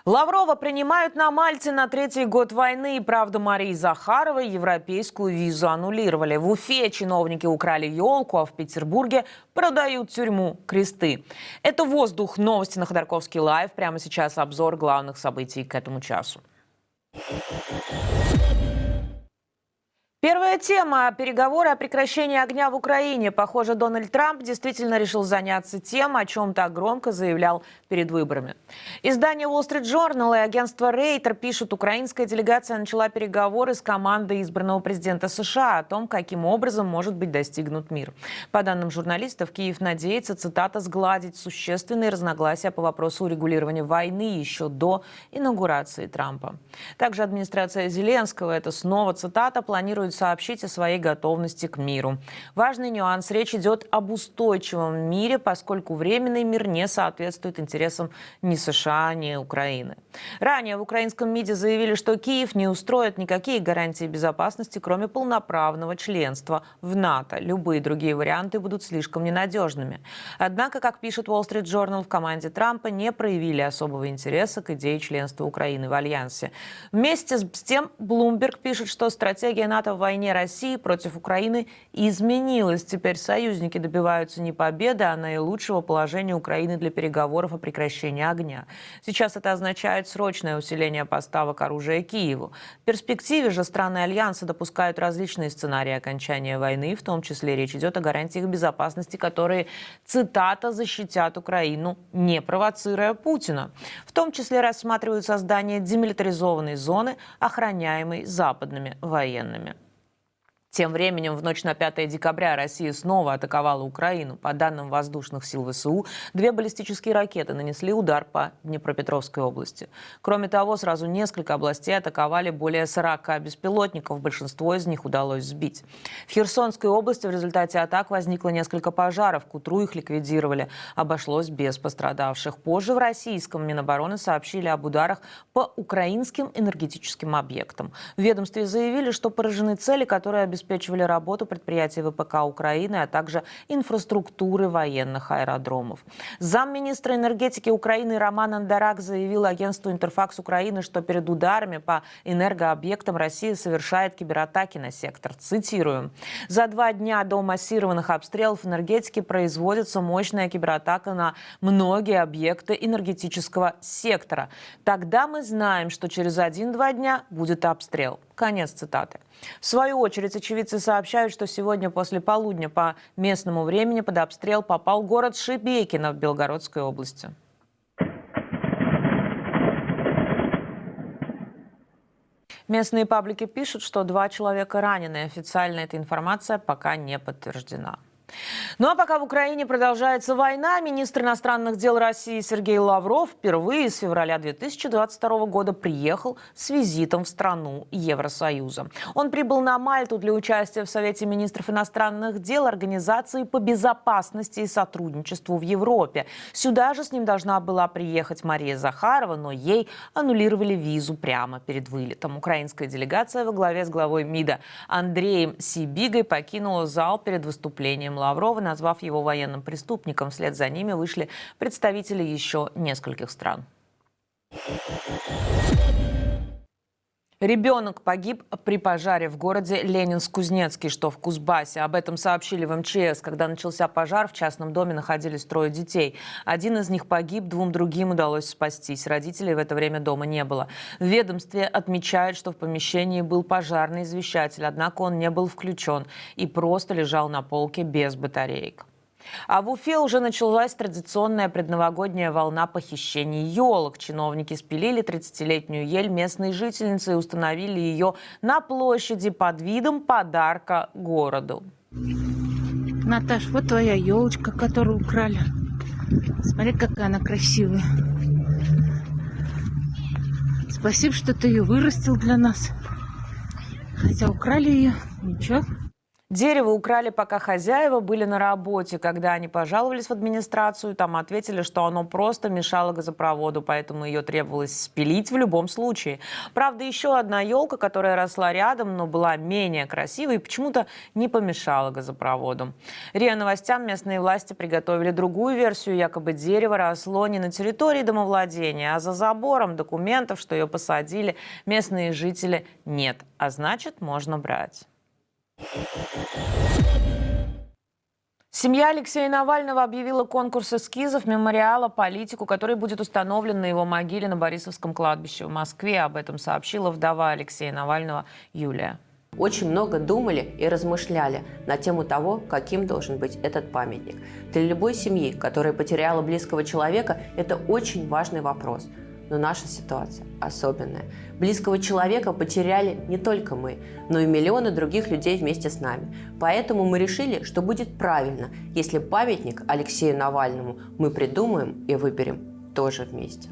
Лаврова принимают на Мальте на третий год войны. И правда, Марии Захаровой европейскую визу аннулировали. В Уфе чиновники украли елку, а в Петербурге продают тюрьму кресты. Это «Воздух». Новости на Ходорковский лайв. Прямо сейчас обзор главных событий к этому часу. Первая тема – переговоры о прекращении огня в Украине. Похоже, Дональд Трамп действительно решил заняться тем, о чем так громко заявлял перед выборами. Издание Wall Street Journal и агентство Рейтер пишут, украинская делегация начала переговоры с командой избранного президента США о том, каким образом может быть достигнут мир. По данным журналистов, Киев надеется, цитата, «сгладить существенные разногласия по вопросу урегулирования войны еще до инаугурации Трампа». Также администрация Зеленского, это снова цитата, планирует сообщить о своей готовности к миру. Важный нюанс. Речь идет об устойчивом мире, поскольку временный мир не соответствует интересам ни США, ни Украины. Ранее в украинском МИДе заявили, что Киев не устроит никакие гарантии безопасности, кроме полноправного членства в НАТО. Любые другие варианты будут слишком ненадежными. Однако, как пишет Wall Street Journal, в команде Трампа не проявили особого интереса к идее членства Украины в Альянсе. Вместе с тем, Bloomberg пишет, что стратегия НАТО в войне России против Украины изменилась. Теперь союзники добиваются не победы, а наилучшего положения Украины для переговоров о прекращении огня. Сейчас это означает срочное усиление поставок оружия Киеву. В перспективе же страны Альянса допускают различные сценарии окончания войны, в том числе речь идет о гарантиях безопасности, которые, цитата, защитят Украину, не провоцируя Путина. В том числе рассматривают создание демилитаризованной зоны, охраняемой западными военными. Тем временем, в ночь на 5 декабря Россия снова атаковала Украину. По данным воздушных сил ВСУ, 2 баллистические ракеты нанесли удар по Днепропетровской области. Кроме того, сразу несколько областей атаковали более 40 беспилотников. Большинство из них удалось сбить. В Херсонской области в результате атак возникло несколько пожаров. К утру их ликвидировали. Обошлось без пострадавших. Позже в российском Минобороны сообщили об ударах по украинским энергетическим объектам. В ведомстве заявили, что поражены цели, которые обеспечивали работу предприятий ВПК Украины, а также инфраструктуры военных аэродромов. Замминистра энергетики Украины Роман Андарак заявил агентству «Интерфакс Украины», что перед ударами по энергообъектам Россия совершает кибератаки на сектор. Цитирую. «За 2 дня до массированных обстрелов в энергетике производится мощная кибератака на многие объекты энергетического сектора. Тогда мы знаем, что через 1-2 дня будет обстрел». Конец цитаты. В свою очередь, очевидцы сообщают, что сегодня после полудня по местному времени под обстрел попал город Шебекино в Белгородской области. Местные паблики пишут, что 2 человека ранены. Официально эта информация пока не подтверждена. Ну а пока в Украине продолжается война, министр иностранных дел России Сергей Лавров впервые с февраля 2022 года приехал с визитом в страну Евросоюза. Он прибыл на Мальту для участия в Совете министров иностранных дел Организации по безопасности и сотрудничеству в Европе. Сюда же с ним должна была приехать Мария Захарова, но ей аннулировали визу прямо перед вылетом. Украинская делегация во главе с главой МИДа Андреем Сибигой покинула зал перед выступлением Лаврова, назвав его военным преступником. Вслед за ними вышли представители еще нескольких стран. Ребенок погиб при пожаре в городе Ленинск-Кузнецкий, что в Кузбассе. Об этом сообщили в МЧС. Когда начался пожар, в частном доме находились 3 детей. Один из них погиб, 2 другим удалось спастись. Родителей в это время дома не было. В ведомстве отмечают, что в помещении был пожарный извещатель, однако он не был включен и просто лежал на полке без батареек. А в Уфе уже началась традиционная предновогодняя волна похищений елок. Чиновники спилили 30-летнюю ель местной жительницы и установили ее на площади под видом подарка городу. Наташ, вот твоя елочка, которую украли. Смотри, какая она красивая. Спасибо, что ты ее вырастил для нас. Хотя украли ее, ничего. Дерево украли, пока хозяева были на работе. Когда они пожаловались в администрацию, там ответили, что оно просто мешало газопроводу, поэтому ее требовалось спилить в любом случае. Правда, еще одна елка, которая росла рядом, но была менее красивой, почему-то не помешала газопроводу. РИА Новостям местные власти приготовили другую версию. Якобы дерево росло не на территории домовладения, а за забором. Документов, что ее посадили, местные жители нет. А значит, можно брать. Семья Алексея Навального объявила конкурс эскизов мемориала политику, который будет установлен на его могиле на Борисовском кладбище в Москве. Об этом сообщила вдова Алексея Навального Юлия. Очень много думали и размышляли на тему того, каким должен быть этот памятник. Для любой семьи, которая потеряла близкого человека, это очень важный вопрос. Но наша ситуация особенная. Близкого человека потеряли не только мы, но и миллионы других людей вместе с нами. Поэтому мы решили, что будет правильно, если памятник Алексею Навальному мы придумаем и выберем тоже вместе.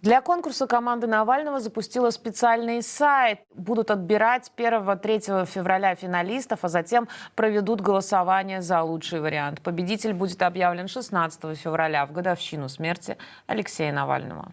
Для конкурса команда Навального запустила специальный сайт. Будут отбирать 1-3 февраля финалистов, а затем проведут голосование за лучший вариант. Победитель будет объявлен 16 февраля в годовщину смерти Алексея Навального.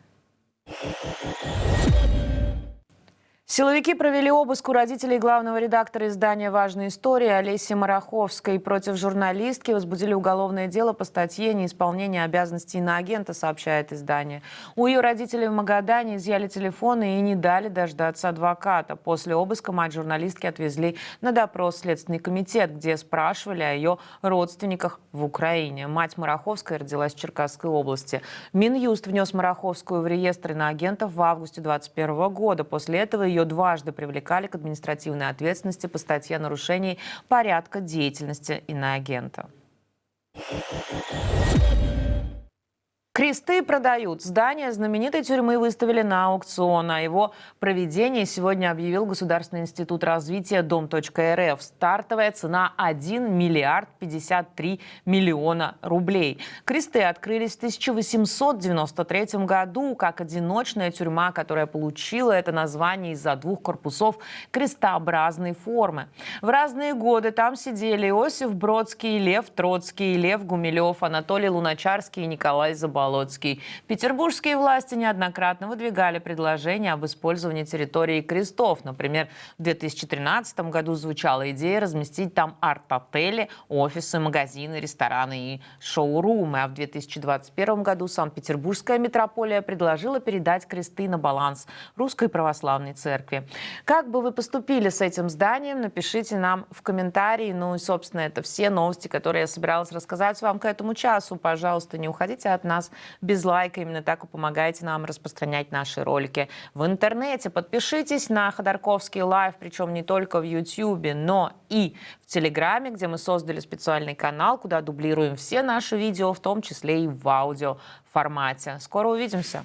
Силовики провели обыск у родителей главного редактора издания «Важные истории» Олеси Мараховской. Против журналистки возбудили уголовное дело по статье «Неисполнение обязанностей иноагента», сообщает издание. У ее родителей в Магадане изъяли телефоны и не дали дождаться адвоката. После обыска мать журналистки отвезли на допрос в Следственный комитет, где спрашивали о ее родственниках в Украине. Мать Мараховской родилась в Черкасской области. Минюст внес Мараховскую в реестр иноагентов в августе 2021 года. После этого ее дважды привлекали к административной ответственности по статье о нарушении порядка деятельности иноагента. Кресты продают. Здание знаменитой тюрьмы выставили на аукцион. О его проведении сегодня объявил Государственный институт развития Дом.рф. Стартовая цена 1 миллиард 53 миллиона рублей. Кресты открылись в 1893 году как одиночная тюрьма, которая получила это название из-за двух корпусов крестообразной формы. В разные годы там сидели Иосиф Бродский, Лев Троцкий, Лев Гумилев, Анатолий Луначарский и Николай Заболоцкий. Петербургские власти неоднократно выдвигали предложения об использовании территории крестов. Например, в 2013 году звучала идея разместить там арт-отели, офисы, магазины, рестораны и шоурумы. А в 2021 году Санкт-Петербургская митрополия предложила передать кресты на баланс Русской Православной Церкви. Как бы вы поступили с этим зданием, напишите нам в комментарии. Ну и, собственно, это все новости, которые я собиралась рассказать вам к этому часу. Пожалуйста, не уходите от нас без лайка. Именно так вы помогаете нам распространять наши ролики в интернете. Подпишитесь на Ходорковский лайв, причем не только в Ютьюбе, но и в Телеграме, где мы создали специальный канал, куда дублируем все наши видео, в том числе и в аудиоформате. Скоро увидимся!